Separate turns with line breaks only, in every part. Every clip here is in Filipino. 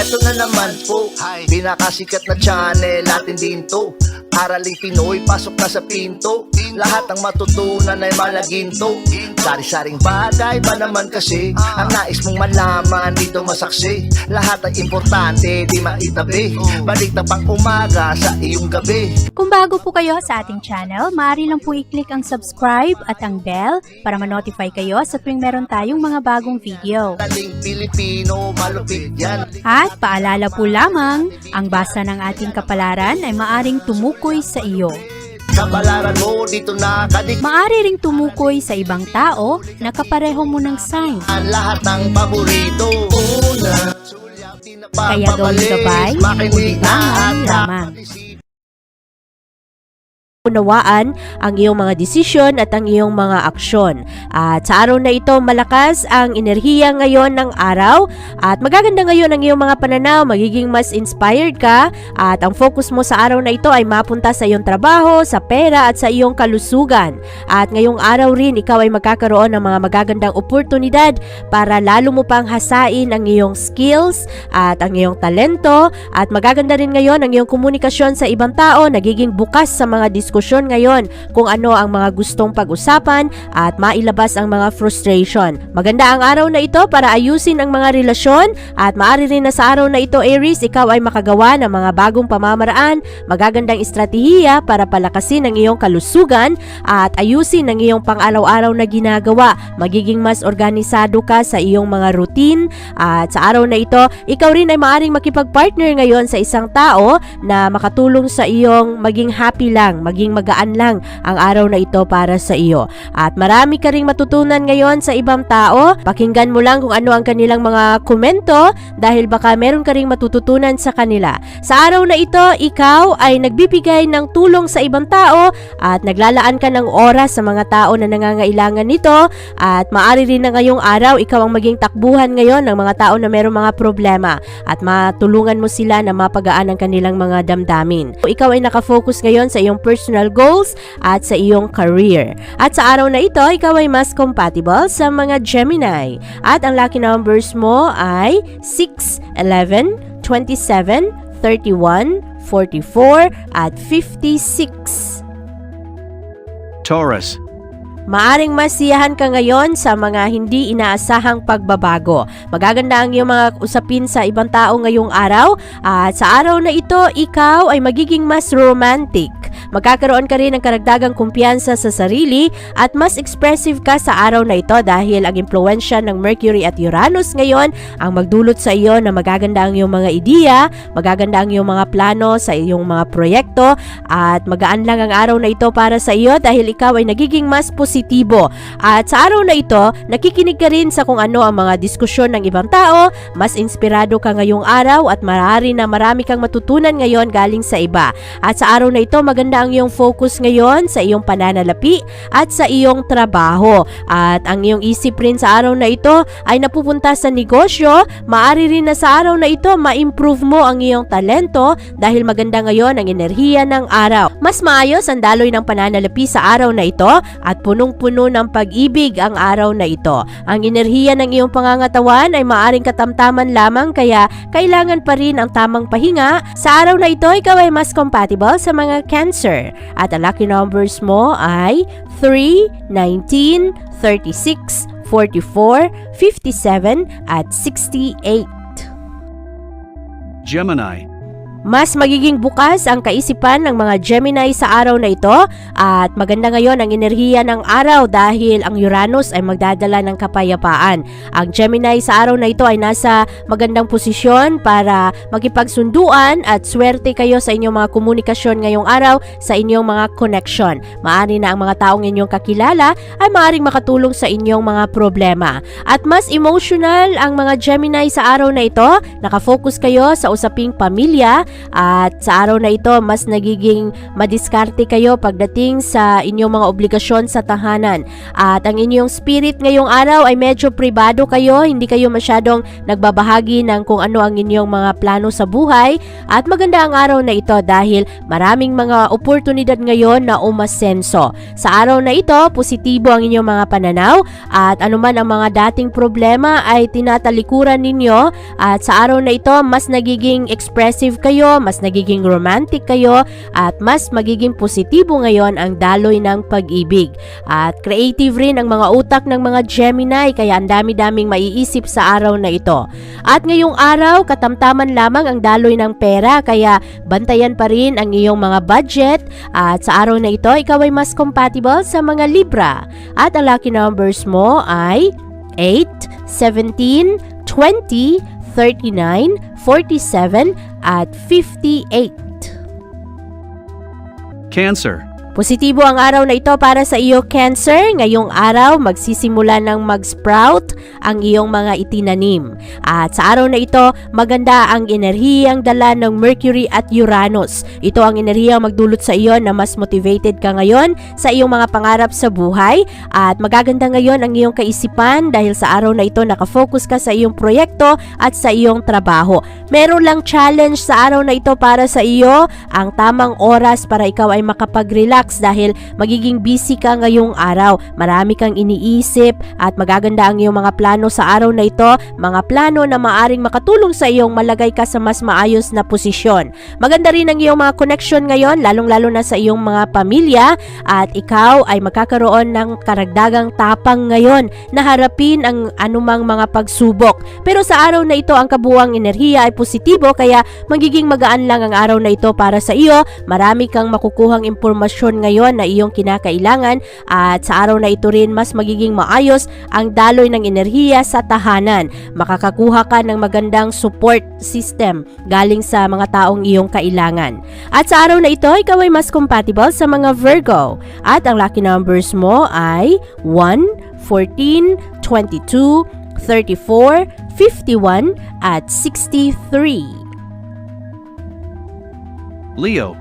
Eto na naman po, pinakasikat na channel natin din to. Araling Pinoy, pasok na sa pinto. Lahat ng matutunan ay malaginto. Sari-saring bagay ba naman kasi ang nais mong malaman dito masaksi. Lahat ay importante, di maitabi. Balik na pang umaga sa iyong gabi.
Kung bago po kayo sa ating channel, maaari lang po i-click ang subscribe at ang bell para ma-notify kayo sa tuwing meron tayong mga bagong video.
Taling Pilipino, malupit yan.
At paalala po lamang, ang basa ng ating kapalaran ay maaring tumukoy sa iyo.
Kapalaran mo dito nakadik.
Maaari ring tumukoy sa ibang tao na kapareho mo ng sign.
Ang lahat ng paborito. Una,
Kaya gawing gabay, ulibangan lamang.
Unawaan ang iyong mga desisyon at ang iyong mga aksyon. At sa araw na ito, malakas ang enerhiya ngayon ng araw at magaganda ngayon ang iyong mga pananaw, magiging mas inspired ka at ang focus mo sa araw na ito ay mapunta sa iyong trabaho, sa pera at sa iyong kalusugan. At ngayong araw rin, ikaw ay magkakaroon ng mga magagandang oportunidad para lalo mo pang hasain ang iyong skills at ang iyong talento at magaganda rin ngayon ang iyong komunikasyon sa ibang tao, nagiging bukas sa mga diskusyon ngayon kung ano ang mga gustong pag-usapan at mailabas ang mga frustration. Maganda ang araw na ito para ayusin ang mga relasyon at maaari rin na sa araw na ito, Aries, ikaw ay makagawa ng mga bagong pamamaraan, magagandang estratehiya para palakasin ang iyong kalusugan at ayusin ang iyong pang-araw-araw na ginagawa. Magiging mas organisado ka sa iyong mga routine at sa araw na ito, ikaw rin ay maaaring makipag-partner ngayon sa isang tao na makatulong sa iyong maging happy lang, maging magaan lang ang araw na ito para sa iyo. At marami ka ring matutunan ngayon sa ibang tao. Pakinggan mo lang kung ano ang kanilang mga komento dahil baka meron ka ring matututunan sa kanila. Sa araw na ito, ikaw ay nagbibigay ng tulong sa ibang tao at naglalaan ka ng oras sa mga tao na nangangailangan nito at maaari rin na ngayong araw, ikaw ang maging takbuhan ngayon ng mga tao na merong mga problema at matulungan mo sila na mapagaan ang kanilang mga damdamin. Ikaw ay nakafocus ngayon sa iyong personal goals at sa iyong career. At sa araw na ito, ikaw ay mas compatible sa mga Gemini. At ang lucky numbers mo ay 6, 11, 27, 31, 44, at 56.
Taurus.
Maaring masiyahan ka ngayon sa mga hindi inaasahang pagbabago. Magaganda ang iyong mga usapin sa ibang tao ngayong araw at sa araw na ito, ikaw ay magiging mas romantic. Magkakaroon ka rin ng karagdagang kumpiyansa sa sarili at mas expressive ka sa araw na ito dahil ang impluensya ng Mercury at Uranus ngayon ang magdulot sa iyo na magaganda ang iyong mga ideya, magaganda ang iyong mga plano sa iyong mga proyekto at magaan lang ang araw na ito para sa iyo dahil ikaw ay nagiging mas positibo. At sa araw na ito, nakikinig ka rin sa kung ano ang mga diskusyon ng ibang tao, mas inspirado ka ngayong araw at marami kang matutunan ngayon galing sa iba. At sa araw na ito, maganda ang iyong focus ngayon sa iyong pananalapi at sa iyong trabaho. At ang iyong isip rin sa araw na ito ay napupunta sa negosyo. Maari rin na sa araw na ito ma-improve mo ang iyong talento dahil maganda ngayon ang enerhiya ng araw. Mas maayos ang daloy ng pananalapi sa araw na ito at punong-puno ng pag-ibig ang araw na ito. Ang enerhiya ng iyong pangangatawan ay maaring katamtaman lamang kaya kailangan pa rin ang tamang pahinga. Sa araw na ito, ikaw ay mas compatible sa mga Cancer. At ang lucky numbers mo ay 3, 19, 36, 44, 57, at 68.
Gemini.
Mas magiging bukas ang kaisipan ng mga Gemini sa araw na ito at maganda ngayon ang enerhiya ng araw dahil ang Uranus ay magdadala ng kapayapaan. Ang Gemini sa araw na ito ay nasa magandang posisyon para makipagsunduan at swerte kayo sa inyong mga komunikasyon ngayong araw sa inyong mga connection. Maari na ang mga taong inyong kakilala ay maaring makatulong sa inyong mga problema. At mas emotional ang mga Gemini sa araw na ito, nakafocus kayo sa usaping pamilya At sa araw na ito, mas nagiging madiskarte kayo pagdating sa inyong mga obligasyon sa tahanan. At ang inyong spirit ngayong araw ay medyo pribado kayo, hindi kayo masyadong nagbabahagi ng kung ano ang inyong mga plano sa buhay. At maganda ang araw na ito dahil maraming mga oportunidad ngayon na umasenso. Sa araw na ito, positibo ang inyong mga pananaw at anuman ang mga dating problema ay tinatalikuran ninyo. At sa araw na ito, mas nagiging expressive kayo, mas nagiging romantic kayo, at mas magiging positibo ngayon ang daloy ng pag-ibig. At creative rin ang mga utak ng mga Gemini, kaya ang dami-daming maiisip sa araw na ito. At ngayong araw, katamtaman lamang ang daloy ng pera, kaya bantayan pa rin ang iyong mga budget. At sa araw na ito, ikaw ay mas compatible sa mga Libra. At ang lucky numbers mo ay 8, 17, 20, 39, 47, at 58.
Cancer.
Positibo ang araw na ito para sa iyo, Cancer. Ngayong araw, magsisimula ng mag-sprout ang iyong mga itinanim. At sa araw na ito, maganda ang enerhiyang dala ng Mercury at Uranus. Ito ang enerhiyang magdulot sa iyo na mas motivated ka ngayon sa iyong mga pangarap sa buhay. At magaganda ngayon ang iyong kaisipan dahil sa araw na ito, nakafocus ka sa iyong proyekto at sa iyong trabaho. Meron lang challenge sa araw na ito para sa iyo, ang tamang oras para ikaw ay makapag-relax dahil magiging busy ka ngayong araw. Marami kang iniisip at magaganda ang iyong mga plano sa araw na ito, mga plano na maaring makatulong sa iyong malagay ka sa mas maayos na posisyon. Maganda rin ang iyong mga connection ngayon, lalong-lalo na sa iyong mga pamilya, at ikaw ay magkakaroon ng karagdagang tapang ngayon na harapin ang anumang mga pagsubok. Pero sa araw na ito, ang kabuuang enerhiya ay positibo, kaya magiging magaan lang ang araw na ito para sa iyo. Marami kang makukuhang impormasyon ngayon na iyong kinakailangan, at sa araw na ito rin mas magiging maayos ang daloy ng enerhiya sa tahanan. Makakakuha ka ng magandang support system galing sa mga taong iyong kailangan. At sa araw na ito, ikaw ay mas compatible sa mga Virgo. At ang lucky numbers mo ay 1, 14, 22, 34, 51, at 63.
Leo.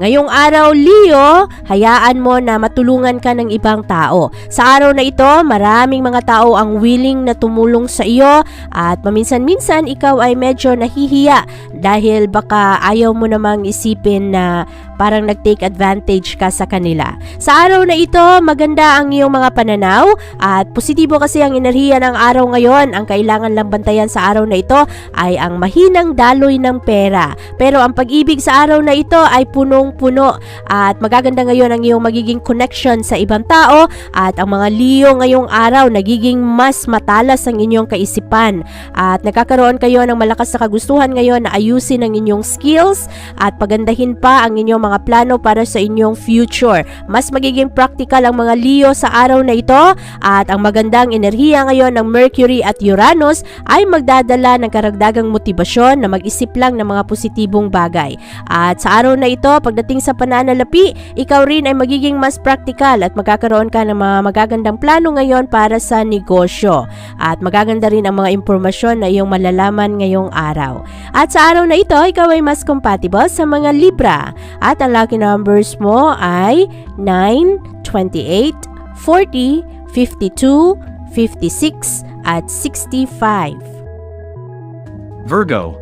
Ngayong araw, Leo, hayaan mo na matulungan ka ng ibang tao. Sa araw na ito, maraming mga tao ang willing na tumulong sa iyo, at paminsan-minsan ikaw ay medyo nahihiya dahil baka ayaw mo namang isipin na parang nag-take advantage ka sa kanila. Sa araw na ito, maganda ang iyong mga pananaw at positibo kasi ang enerhiya ng araw ngayon. Ang kailangan lang bantayan sa araw na ito ay ang mahinang daloy ng pera. Pero ang pag-ibig sa araw na ito ay punong-puno at magaganda ngayon ang iyong magiging connection sa ibang tao, at ang mga Leo ngayong araw nagiging mas matalas ang inyong kaisipan at nagkakaroon kayo ng malakas na kagustuhan ngayon na ayusin ang inyong skills at pagandahin pa ang inyong mga plano para sa inyong future. Mas magiging practical ang mga Leo sa araw na ito, at ang magandang enerhiya ngayon ng Mercury at Uranus ay magdadala ng karagdagang motibasyon na mag-isip lang ng mga positibong bagay. At sa araw na ito, pagdating sa pananalapi, ikaw rin ay magiging mas practical at magkakaroon ka ng mga magagandang plano ngayon para sa negosyo. At magaganda rin ang mga impormasyon na iyong malalaman ngayong araw. At sa araw na ito, ikaw ay mas compatible sa mga Libra. At ang lucky numbers mo ay 9, 28, 40, 52, 56, at 65.
Virgo.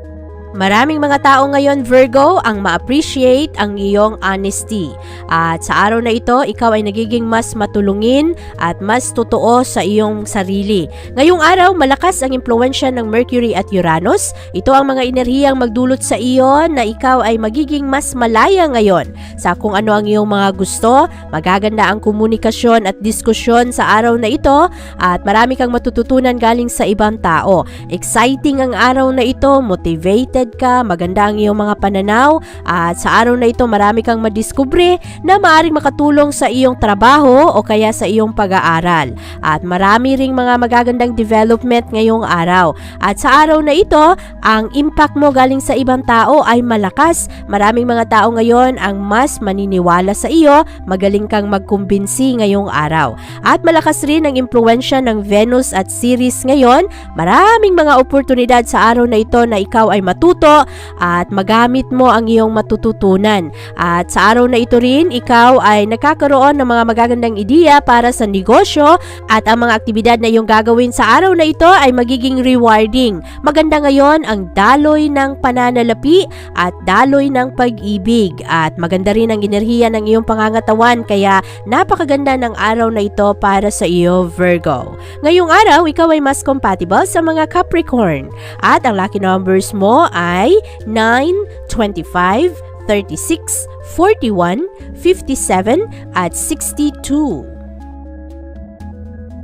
Maraming mga tao ngayon, Virgo, ang ma-appreciate ang iyong honesty. At sa araw na ito, ikaw ay nagiging mas matulungin at mas totoo sa iyong sarili. Ngayong araw, malakas ang impluwensya ng Mercury at Uranus. Ito ang mga enerhiyang magdulot sa iyo na ikaw ay magiging mas malaya ngayon sa kung ano ang iyong mga gusto. Magaganda ang komunikasyon at diskusyon sa araw na ito, at marami kang matututunan galing sa ibang tao. Exciting ang araw na ito, motivated ka, maganda ang iyong mga pananaw, at sa araw na ito marami kang madiskubre na maaaring makatulong sa iyong trabaho o kaya sa iyong pag-aaral. At marami ring mga magagandang development ngayong araw. At sa araw na ito, ang impact mo galing sa ibang tao ay malakas. Maraming mga tao ngayon ang mas maniniwala sa iyo, magaling kang magkumbinsi ngayong araw. At malakas rin ang impluwensya ng Venus at Ceres ngayon. Maraming mga oportunidad sa araw na ito na ikaw ay matuto matuto at magamit mo ang iyong matututunan. At sa araw na ito rin, ikaw ay nakakaroon ng mga magagandang ideya para sa negosyo at ang mga aktibidad na iyong gagawin sa araw na ito ay magiging rewarding. Maganda ngayon ang daloy ng pananalapi at daloy ng pag-ibig at maganda rin ang enerhiya ng iyong pangangatawan kaya napakaganda ng araw na ito para sa iyo, Virgo. Ngayong araw, ikaw ay mas compatible sa mga Capricorn at ang lucky numbers mo ay 9, 25, 36, 41, 57 at 62.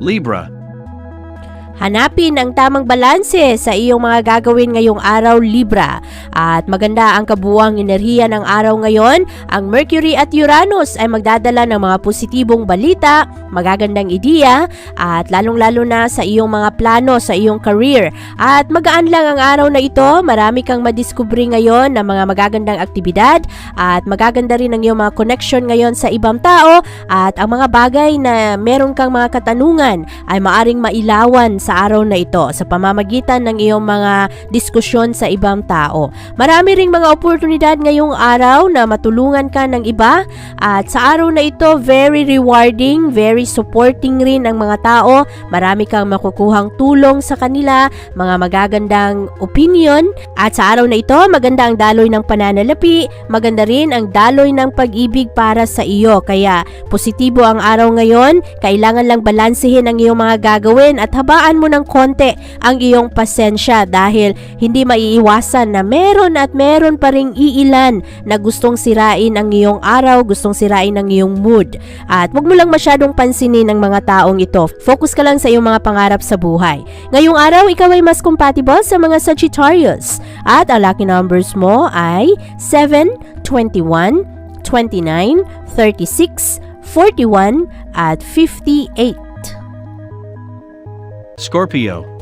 Libra.
Hanapin ang tamang balanse sa iyong mga gagawin ngayong araw, Libra. At maganda ang kabuuang enerhiya ng araw ngayon. Ang Mercury at Uranus ay magdadala ng mga positibong balita, magagandang ideya, at lalong-lalo na sa iyong mga plano, sa iyong career. At magaan lang ang araw na ito. Marami kang madiskubre ngayon ng mga magagandang aktibidad at magaganda rin ang iyong mga connection ngayon sa ibang tao at ang mga bagay na meron kang mga katanungan ay maaring mailawan sa araw na ito sa pamamagitan ng iyong mga diskusyon sa ibang tao. Marami ring mga oportunidad ngayong araw na matulungan ka ng iba at sa araw na ito very rewarding, very supporting rin ang mga tao. Marami kang makukuhang tulong sa kanila, mga magagandang opinion at sa araw na ito maganda ang daloy ng pananalapi, maganda rin ang daloy ng pag-ibig para sa iyo. Kaya positibo ang araw ngayon, kailangan lang balansehin ang iyong mga gagawin at habaan mo ng konti ang iyong pasensya dahil hindi maiiwasan na meron at meron pa ring iilan na gustong sirain ang iyong araw, gustong sirain ang iyong mood. At huwag mo lang masyadong pansinin ang mga taong ito. Focus ka lang sa iyong mga pangarap sa buhay. Ngayong araw, ikaw ay mas compatible sa mga Sagittarius at ang lucky numbers mo ay 7, 21, 29, 36, 41 at 58.
Scorpio.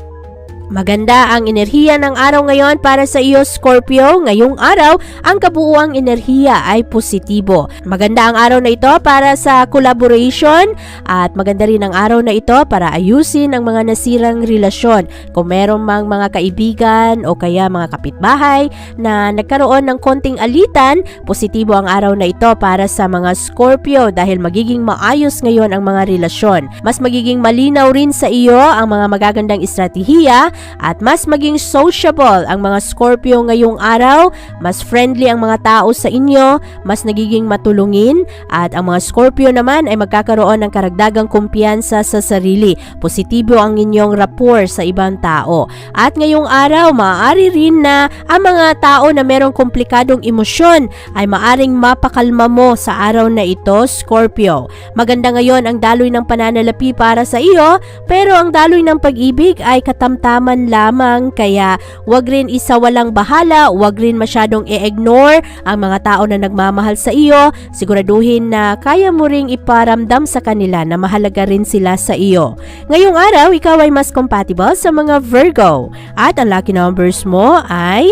Maganda ang enerhiya ng araw ngayon para sa iyo, Scorpio. Ngayong araw, ang kabuuang enerhiya ay positibo. Maganda ang araw na ito para sa collaboration at maganda rin ang araw na ito para ayusin ang mga nasirang relasyon. Kung meron mang mga kaibigan o kaya mga kapitbahay na nagkaroon ng konting alitan, positibo ang araw na ito para sa mga Scorpio dahil magiging maayos ngayon ang mga relasyon. Mas magiging malinaw rin sa iyo ang mga magagandang estratehiya at mas maging sociable ang mga Scorpio ngayong araw, mas friendly ang mga tao sa inyo, mas nagiging matulungin at ang mga Scorpio naman ay magkakaroon ng karagdagang kumpiyansa sa sarili. Positibo ang inyong rapport sa ibang tao. At ngayong araw, maaari rin na ang mga tao na merong komplikadong emosyon ay maaring mapakalma mo sa araw na ito, Scorpio. Maganda ngayon ang daloy ng pananalapi para sa iyo, pero ang daloy ng pag-ibig ay katamtaman lamang kaya wag rin isawalang bahala, wag rin masyadong i-ignore ang mga tao na nagmamahal sa iyo. Siguraduhin na kaya mo ring iparamdam sa kanila na mahalaga rin sila sa iyo. Ngayong araw, ikaw ay mas compatible sa mga Virgo at ang lucky numbers mo ay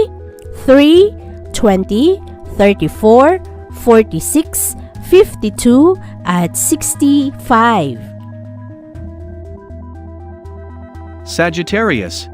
3, 20, 34, 46, 52 at 65.
Sagittarius.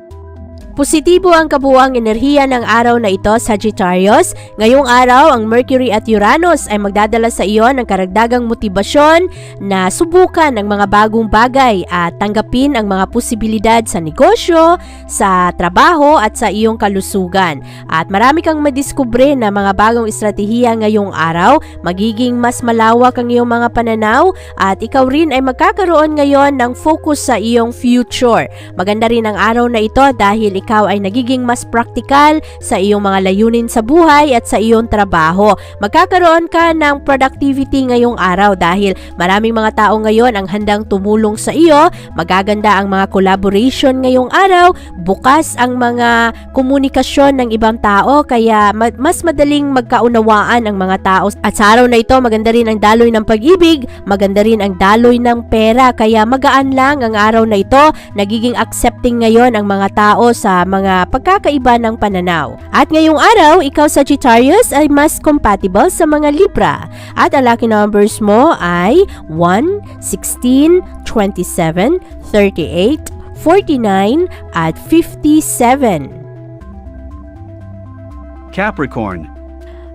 Positibo ang kabuuang enerhiya ng araw na ito, Sagittarius. Ngayong araw, ang Mercury at Uranus ay magdadala sa iyo ng karagdagang motibasyon na subukan ang mga bagong bagay at tanggapin ang mga posibilidad sa negosyo, sa trabaho at sa iyong kalusugan. At marami kang madiskubre na mga bagong estratehiya ngayong araw, magiging mas malawak ang iyong mga pananaw at ikaw rin ay magkakaroon ngayon ng focus sa iyong future. Maganda rin ang araw na ito dahil ikaw ay nagiging mas praktikal sa iyong mga layunin sa buhay at sa iyong trabaho. Magkakaroon ka ng productivity ngayong araw dahil maraming mga tao ngayon ang handang tumulong sa iyo. Magaganda ang mga collaboration ngayong araw. Bukas ang mga komunikasyon ng ibang tao kaya mas madaling magkaunawaan ang mga tao. At sa araw na ito, maganda rin ang daloy ng pag-ibig, maganda rin ang daloy ng pera kaya magaan lang ang araw na ito. Nagiging accepting ngayon ang mga tao sa mga pagkakaiba ng pananaw. At ngayong araw, ikaw Sagittarius ay mas compatible sa mga Libra. At ang lucky numbers mo ay 1, 16, 27, 38, 49 at 57.
Capricorn.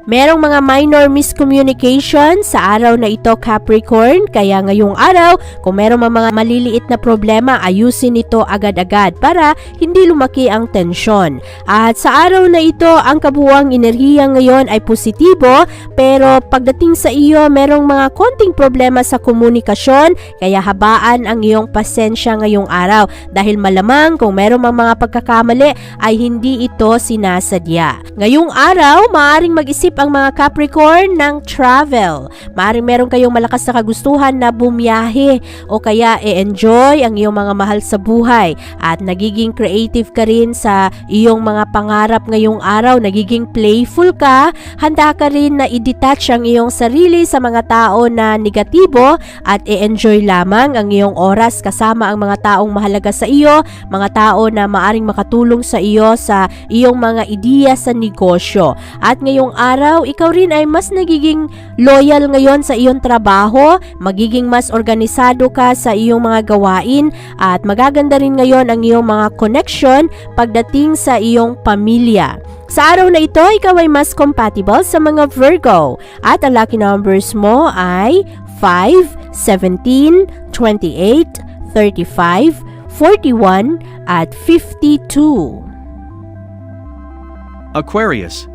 Merong mga minor miscommunication sa araw na ito, Capricorn, kaya ngayong araw, kung merong mga maliliit na problema, ayusin ito agad-agad para hindi lumaki ang tensyon. At sa araw na ito, ang kabuuang enerhiya ngayon ay positibo, pero pagdating sa iyo, merong mga konting problema sa komunikasyon, kaya habaan ang iyong pasensya ngayong araw dahil malamang kung merong mga pagkakamali ay hindi ito sinasadya. Ngayong araw, maaaring mag-isip ang mga Capricorn ng travel. Maaaring meron kayong malakas na kagustuhan na bumiyahe o kaya i-enjoy ang iyong mga mahal sa buhay at nagiging creative ka rin sa iyong mga pangarap ngayong araw, nagiging playful ka, handa ka rin na i-detach ang iyong sarili sa mga tao na negatibo at i-enjoy lamang ang iyong oras kasama ang mga taong mahalaga sa iyo, mga tao na maaaring makatulong sa iyo sa iyong mga ideya sa negosyo. At ngayong araw, ikaw rin ay mas nagiging loyal ngayon sa iyong trabaho, magiging mas organisado ka sa iyong mga gawain at magaganda rin ngayon ang iyong mga connection pagdating sa iyong pamilya. Sa araw na ito, ikaw ay mas compatible sa mga Virgo at ang lucky numbers mo ay 5, 17, 28, 35, 41 at 52.
Aquarius.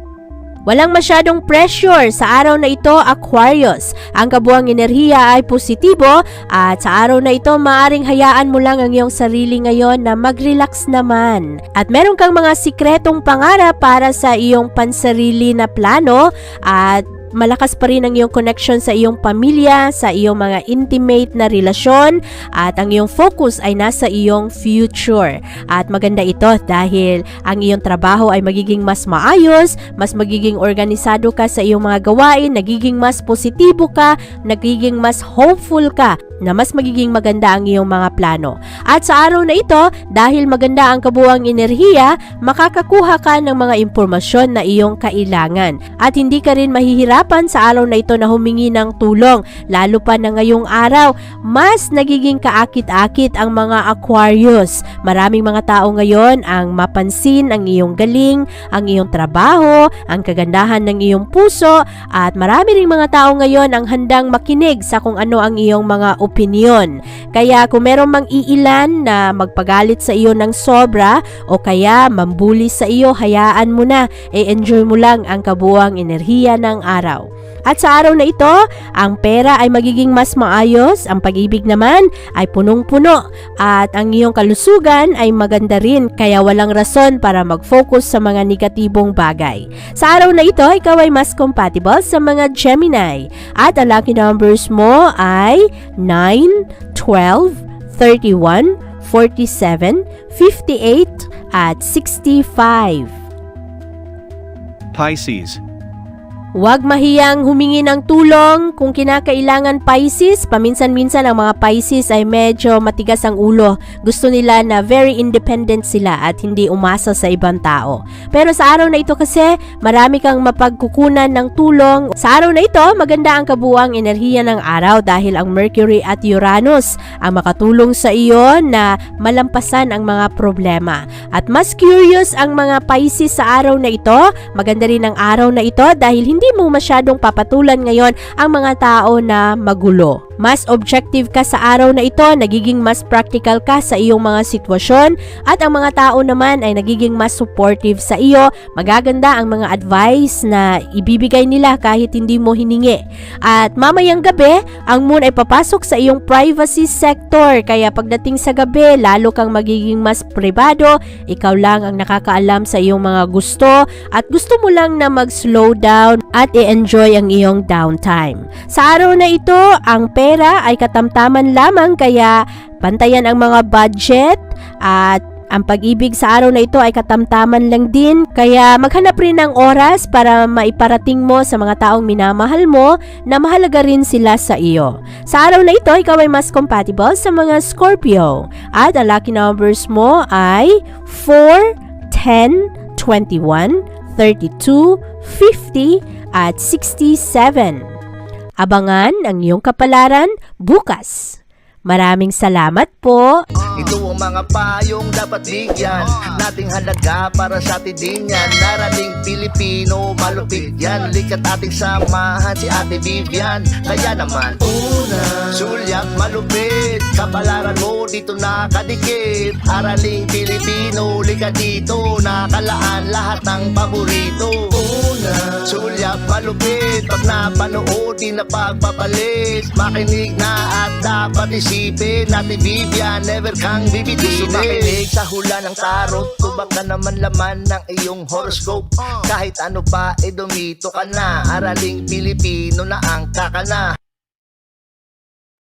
Walang masyadong pressure sa araw na ito, Aquarius. Ang kabuuang enerhiya ay positibo at sa araw na ito maaring hayaan mo lang ang iyong sarili ngayon na mag-relax naman. At meron kang mga sikretong pangarap para sa iyong pansarili na plano at malakas pa rin ang iyong connection sa iyong pamilya, sa iyong mga intimate na relasyon at ang iyong focus ay nasa iyong future. At maganda ito dahil ang iyong trabaho ay magiging mas maayos, mas magiging organisado ka sa iyong mga gawain, nagiging mas positibo ka, nagiging mas hopeful ka na mas magiging maganda ang iyong mga plano. At sa araw na ito, dahil maganda ang kabuuang enerhiya, makakakuha ka ng mga impormasyon na iyong kailangan. At hindi ka rin mahihirapan sa araw na ito na humingi ng tulong. Lalo pa na ngayong araw, mas nagiging kaakit-akit ang mga Aquarius. Maraming mga tao ngayon ang mapansin ang iyong galing, ang iyong trabaho, ang kagandahan ng iyong puso, at marami ring mga tao ngayon ang handang makinig sa kung ano ang iyong mga opinion. Kaya kung merong mang iilan na magpagalit sa iyo ng sobra o kaya mambuli sa iyo, hayaan mo na, enjoy mo lang ang kabuuang enerhiya ng araw. At sa araw na ito, ang pera ay magiging mas maayos, ang pag-ibig naman ay punong-puno at ang iyong kalusugan ay maganda rin, kaya walang rason para mag-focus sa mga negatibong bagay. Sa araw na ito, ikaw ay mas compatible sa mga Gemini at ang lucky numbers mo ay 9, 12, 31, 47, 58 at 65.
Pisces.
Huwag mahiyang humingi ng tulong kung kinakailangan, Pisces. Paminsan-minsan ang mga Pisces ay medyo matigas ang ulo. Gusto nila na very independent sila at hindi umasa sa ibang tao. Pero sa araw na ito kasi, marami kang mapagkukunan ng tulong. Sa araw na ito, maganda ang kabuuang enerhiya ng araw dahil ang Mercury at Uranus ang makatulong sa iyo na malampasan ang mga problema. At mas curious ang mga Pisces sa araw na ito. Maganda rin ang araw na ito dahil hindi mo masyadong papatulan ngayon ang mga tao na magulo. Mas objective ka sa araw na ito, nagiging mas practical ka sa iyong mga sitwasyon at ang mga tao naman ay nagiging mas supportive sa iyo. Magaganda ang mga advice na ibibigay nila kahit hindi mo hiningi. At mamayang gabi, ang moon ay papasok sa iyong privacy sector, kaya pagdating sa gabi, lalo kang magiging mas pribado. Ikaw lang ang nakakaalam sa iyong mga gusto at gusto mo lang na mag-slow down at i-enjoy ang iyong downtime. Sa araw na ito, ang pera ay katamtaman lamang, kaya bantayan ang mga budget at ang pag-ibig sa araw na ito ay katamtaman lang din, kaya maghanap rin ng oras para maiparating mo sa mga taong minamahal mo na mahalaga rin sila sa iyo. Sa araw na ito, ikaw ay mas compatible sa mga Scorpio at ang lucky numbers mo ay 4, 10, 21, 32, 50 at 67. Abangan ang iyong kapalaran bukas. Maraming salamat po.
Ito ang mga payong dapat bigyan nating halaga para sa atin din yan. Narating Pilipino, malupit yan. Likat ating samahan si Ate Vivian. Kaya naman, una, sulyak malupit, kapalaran mo dito nakadikit. Araling Pilipino, likat dito, nakalaan lahat ng paborito. Una, sulyak malupit, pag napanood di na pagpapalit. Makinig na at dapat isipin, Ate Vivian, never kang bibitinin. Makinig sa hula ng tarot, tubak ka naman laman ng iyong horoscope. Kahit ano pa, dumito ka na. Araling Pilipino na ang kakana.